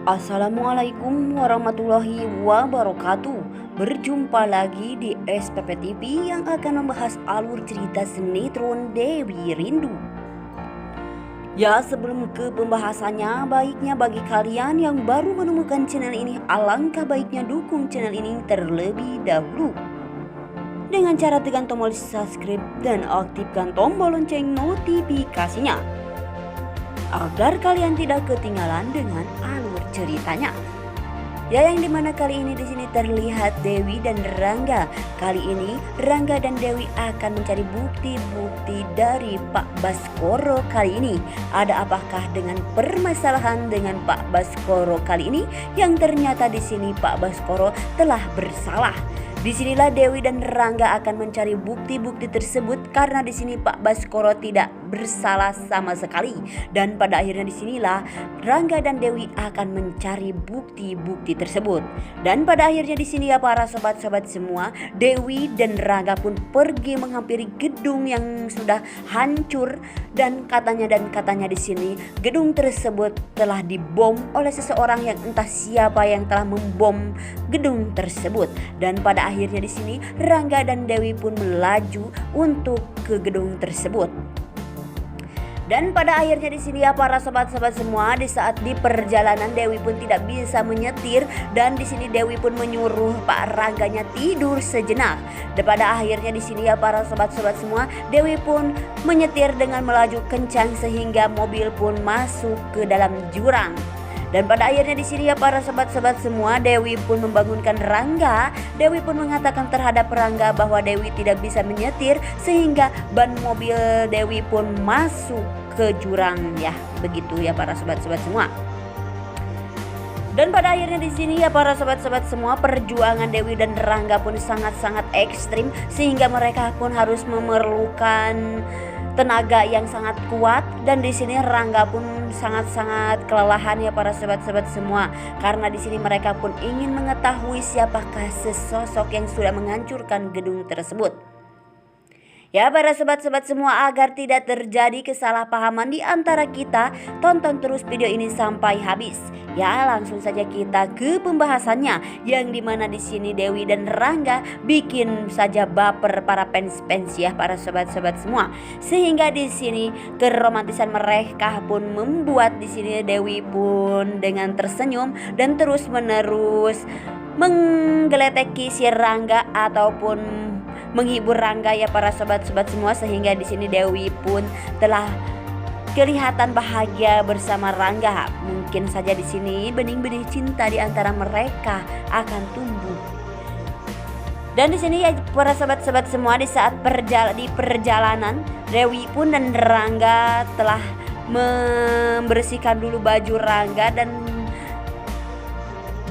Assalamualaikum warahmatullahi wabarakatuh. Berjumpa lagi di SPP TV yang akan membahas alur cerita sinetron Dewi Rindu. Ya, sebelum ke pembahasannya, baiknya bagi kalian yang baru menemukan channel ini, alangkah baiknya dukung channel ini terlebih dahulu dengan cara tekan tombol subscribe dan aktifkan tombol lonceng notifikasinya agar kalian tidak ketinggalan dengan alur ceritanya. Ya, yang dimana kali ini di sini terlihat Dewi dan Rangga. Kali ini Rangga dan Dewi akan mencari bukti-bukti dari Pak Baskoro kali ini. Ada apakah dengan permasalahan dengan Pak Baskoro kali ini yang ternyata di sini Pak Baskoro telah bersalah. Disinilah Dewi dan Rangga akan mencari bukti-bukti tersebut karena di sini Pak Baskoro tidak bersalah sama sekali, dan pada akhirnya disinilah Rangga dan Dewi akan mencari bukti-bukti tersebut. Dan pada akhirnya di sini ya para sobat-sobat semua, Dewi dan Rangga pun pergi menghampiri gedung yang sudah hancur dan katanya di sini gedung tersebut telah dibom oleh seseorang yang entah siapa yang telah membom gedung tersebut. Dan pada akhirnya di sini Rangga dan Dewi pun melaju untuk ke gedung tersebut. Dan pada akhirnya di sini ya para sobat-sobat semua, di saat di perjalanan Dewi pun tidak bisa menyetir, dan di sini Dewi pun menyuruh Pak Rangganya tidur sejenak. Dan pada akhirnya di sini ya para sobat-sobat semua, Dewi pun menyetir dengan melaju kencang sehingga mobil pun masuk ke dalam jurang. Dan pada akhirnya di sini ya para sobat-sobat semua, Dewi pun membangunkan Rangga. Dewi pun mengatakan terhadap Rangga bahwa Dewi tidak bisa menyetir sehingga ban mobil Dewi pun masuk ke jurang ya. Begitu ya para sobat-sobat semua. Dan pada akhirnya di sini ya para sobat-sobat semua, perjuangan Dewi dan Rangga pun sangat-sangat ekstrim sehingga mereka pun harus memerlukan tenaga yang sangat kuat. Dan di sini Rangga pun sangat-sangat kelelahan ya para sobat-sobat semua, karena di sini mereka pun ingin mengetahui siapakah sesosok yang sudah menghancurkan gedung tersebut. Ya para sobat-sobat semua, agar tidak terjadi kesalahpahaman di antara kita, tonton terus video ini sampai habis. Ya, langsung saja kita ke pembahasannya, yang dimana di sini Dewi dan Rangga bikin saja baper para fans ya para sobat-sobat semua, sehingga di sini keromantisan mereka pun membuat di sini Dewi pun dengan tersenyum dan terus menerus menggeleteki si Rangga ataupun menghibur Rangga ya para sobat-sobat semua, sehingga di sini Dewi pun telah kelihatan bahagia bersama Rangga. Mungkin saja di sini benih-benih cinta di antara mereka akan tumbuh. Dan di sini ya para sobat-sobat semua, di saat di perjalanan Dewi pun dan Rangga telah membersihkan dulu baju Rangga dan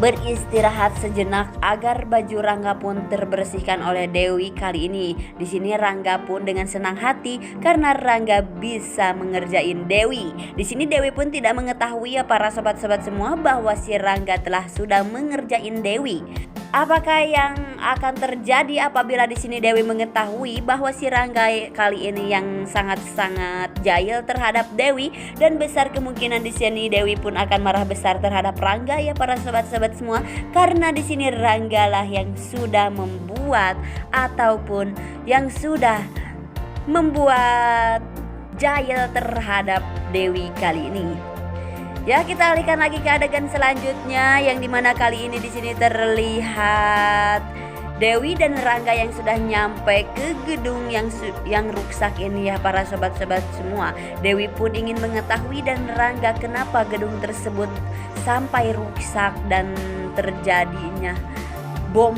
beristirahat sejenak agar baju Rangga pun terbersihkan oleh Dewi kali ini. Di sini Rangga pun dengan senang hati karena Rangga bisa mengerjain Dewi. Di sini Dewi pun tidak mengetahui ya para sobat-sobat semua bahwa si Rangga telah sudah mengerjain Dewi. Apakah yang akan terjadi apabila di sini Dewi mengetahui bahwa si Rangga kali ini yang sangat-sangat jahil terhadap Dewi, dan besar kemungkinan di sini Dewi pun akan marah besar terhadap Rangga ya para sobat-sobat semua, karena di sini Rangga lah yang sudah membuat ataupun yang sudah membuat jahil terhadap Dewi kali ini. Ya, kita alihkan lagi ke adegan selanjutnya, yang dimana kali ini di sini terlihat Dewi dan Rangga yang sudah nyampe ke gedung yang rusak ini ya para sobat-sobat semua. Dewi pun ingin mengetahui dan Rangga kenapa gedung tersebut sampai rusak dan terjadinya bom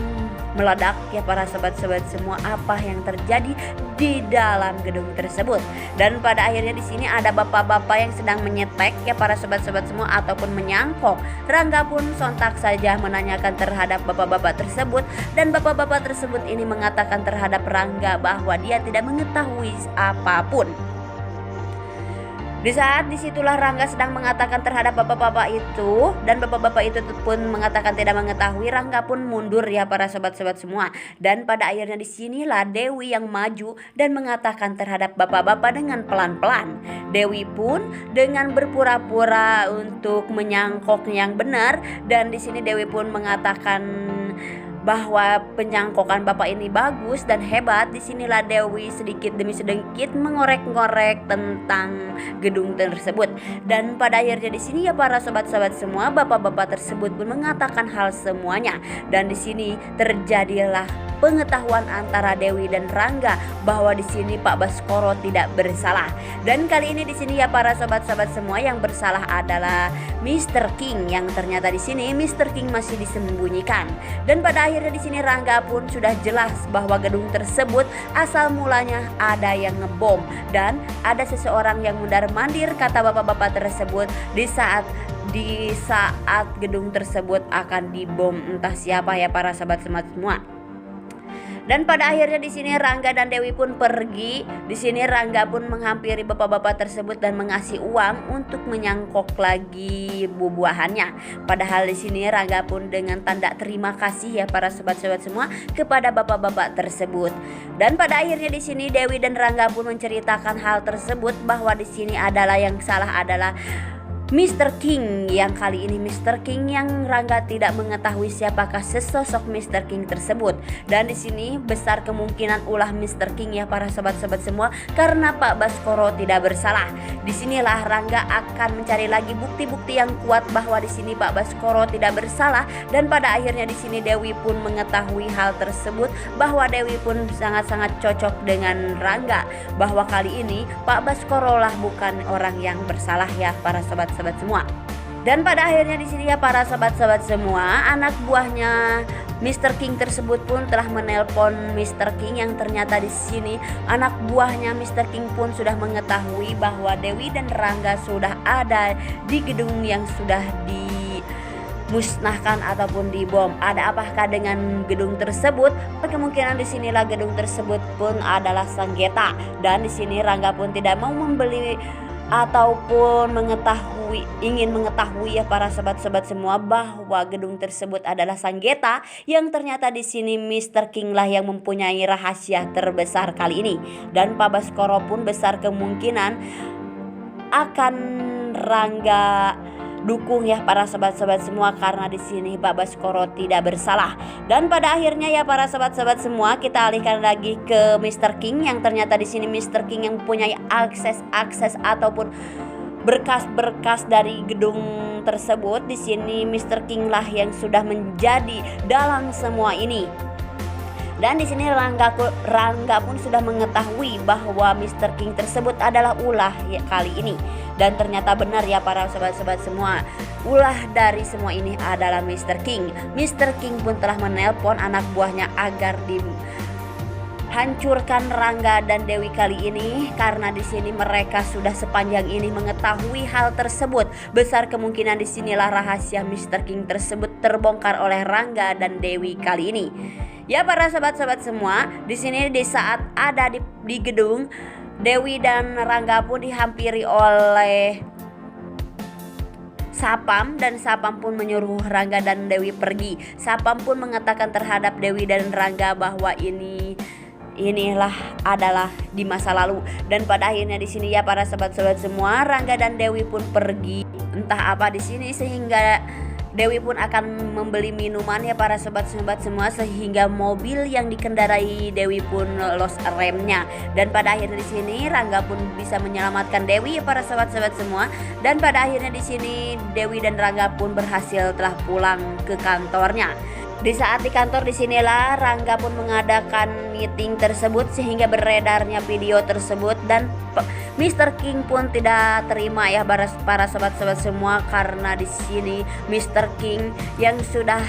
meledak ya para sobat-sobat semua, apa yang terjadi di dalam gedung tersebut. Dan pada akhirnya di sini ada bapak-bapak yang sedang menyetek ya para sobat-sobat semua ataupun menyangkok. Rangga pun sontak saja menanyakan terhadap bapak-bapak tersebut, dan bapak-bapak tersebut ini mengatakan terhadap Rangga bahwa dia tidak mengetahui apapun. Di saat disitulah Rangga sedang mengatakan terhadap bapak-bapak itu, dan bapak-bapak itu pun mengatakan tidak mengetahui. Rangga pun mundur ya para sobat-sobat semua. Dan pada akhirnya disinilah Dewi yang maju dan mengatakan terhadap bapak-bapak dengan pelan-pelan. Dewi pun dengan berpura-pura untuk menyangkok yang benar, dan di sini Dewi pun mengatakan bahwa penyangkokan bapak ini bagus dan hebat. Disinilah Dewi sedikit demi sedikit mengorek-ngorek tentang gedung tersebut. Dan pada akhirnya di sini ya para sobat-sobat semua, bapak-bapak tersebut pun mengatakan hal semuanya. Dan di sini terjadilah pengetahuan antara Dewi dan Rangga bahwa di sini Pak Baskoro tidak bersalah. Dan kali ini di sini ya para sobat-sobat semua, yang bersalah adalah Mr. King, yang ternyata di sini Mr. King masih disembunyikan. Dan pada akhirnya di sini Rangga pun sudah jelas bahwa gedung tersebut asal mulanya ada yang ngebom dan ada seseorang yang mundar-mandir, kata bapak-bapak tersebut, di saat gedung tersebut akan dibom. Entah siapa ya para sobat-sobat semua. Dan pada akhirnya di sini Rangga dan Dewi pun pergi. Di sini Rangga pun menghampiri bapak-bapak tersebut dan mengasih uang untuk menyangkok lagi buah-buahannya. Padahal di sini Rangga pun dengan tanda terima kasih ya para sobat-sobat semua kepada bapak-bapak tersebut. Dan pada akhirnya di sini Dewi dan Rangga pun menceritakan hal tersebut, bahwa di sini adalah yang salah adalah Mr. King. Yang kali ini Mr. King yang Rangga tidak mengetahui siapakah sesosok Mr. King tersebut. Dan di sini besar kemungkinan ulah Mr. King ya para sobat-sobat semua, karena Pak Baskoro tidak bersalah. Disinilah Rangga akan mencari lagi bukti-bukti yang kuat bahwa di sini Pak Baskoro tidak bersalah. Dan pada akhirnya di sini Dewi pun mengetahui hal tersebut, bahwa Dewi pun sangat-sangat cocok dengan Rangga, bahwa kali ini Pak Baskoro lah bukan orang yang bersalah ya para sobat-sobat semua. Dan pada akhirnya di sini ya para sobat-sobat semua, anak buahnya Mr. King tersebut pun telah menelpon Mr. King, yang ternyata di sini anak buahnya Mr. King pun sudah mengetahui bahwa Dewi dan Rangga sudah ada di gedung yang sudah dimusnahkan ataupun dibom. Ada apakah dengan gedung tersebut? Kemungkinan di sinilah gedung tersebut pun adalah Sanggeta. Dan di sini Rangga pun tidak mau membeli ataupun ingin mengetahui ya para sobat-sobat semua, bahwa gedung tersebut adalah Sanggeta, yang ternyata di sini Mr. King lah yang mempunyai rahasia terbesar kali ini. Dan Pak Baskoro pun besar kemungkinan akan Rangga dukung ya para sobat-sobat semua, karena di sini Pak Baskoro tidak bersalah. Dan pada akhirnya ya para sobat-sobat semua, kita alihkan lagi ke Mr. King, yang ternyata di sini Mr. King yang punya akses ataupun berkas-berkas dari gedung tersebut. Di sini Mr. King lah yang sudah menjadi dalang semua ini. Dan di sini Rangga pun sudah mengetahui bahwa Mr. King tersebut adalah ulah ya kali ini. Dan ternyata benar ya para sobat-sobat semua, ulah dari semua ini adalah Mr. King. Mr. King pun telah menelpon anak buahnya agar dihancurkan Rangga dan Dewi kali ini, karena di sini mereka sudah sepanjang ini mengetahui hal tersebut. Besar kemungkinan di sinilah rahasia Mr. King tersebut terbongkar oleh Rangga dan Dewi kali ini. Ya para sobat-sobat semua, di sini di saat ada di gedung, Dewi dan Rangga pun dihampiri oleh Sapam, dan Sapam pun menyuruh Rangga dan Dewi pergi. Sapam pun mengatakan terhadap Dewi dan Rangga bahwa inilah adalah di masa lalu. Dan pada akhirnya di sini ya para sobat-sobat semua, Rangga dan Dewi pun pergi. Entah apa di sini sehingga Dewi pun akan membeli minuman ya para sobat-sobat semua, sehingga mobil yang dikendarai Dewi pun los remnya. Dan pada akhirnya di sini Rangga pun bisa menyelamatkan Dewi ya para sobat-sobat semua. Dan pada akhirnya di sini Dewi dan Rangga pun berhasil telah pulang ke kantornya. Di saat di kantor disinilah Rangga pun mengadakan meeting tersebut, sehingga beredarnya video tersebut. Dan Mr. King pun tidak terima ya para sobat-sobat semua, karena di sini Mr. King yang sudah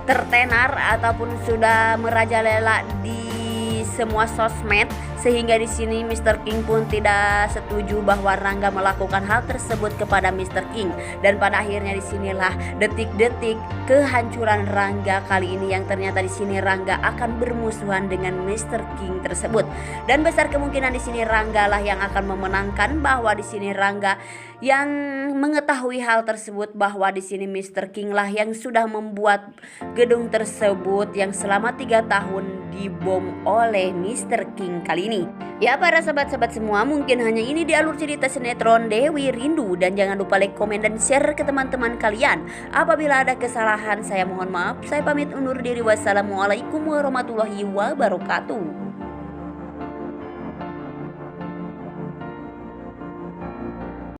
tertenar ataupun sudah merajalela di semua sosmed, sehingga di sini Mr. King pun tidak setuju bahwa Rangga melakukan hal tersebut kepada Mr. King. Dan pada akhirnya disinilah detik-detik kehancuran Rangga kali ini, yang ternyata di sini Rangga akan bermusuhan dengan Mr. King tersebut. Dan besar kemungkinan di sini Rangga lah yang akan memenangkan, bahwa di sini Rangga yang mengetahui hal tersebut, bahwa di sini Mr. King lah yang sudah membuat gedung tersebut yang selama 3 tahun dibom oleh Mr. King kali ini. Ya para sahabat-sahabat semua, mungkin hanya ini di alur cerita sinetron Dewi Rindu, dan jangan lupa like, komen, dan share ke teman-teman kalian. Apabila ada kesalahan saya mohon maaf. Saya pamit undur diri. Wassalamualaikum warahmatullahi wabarakatuh.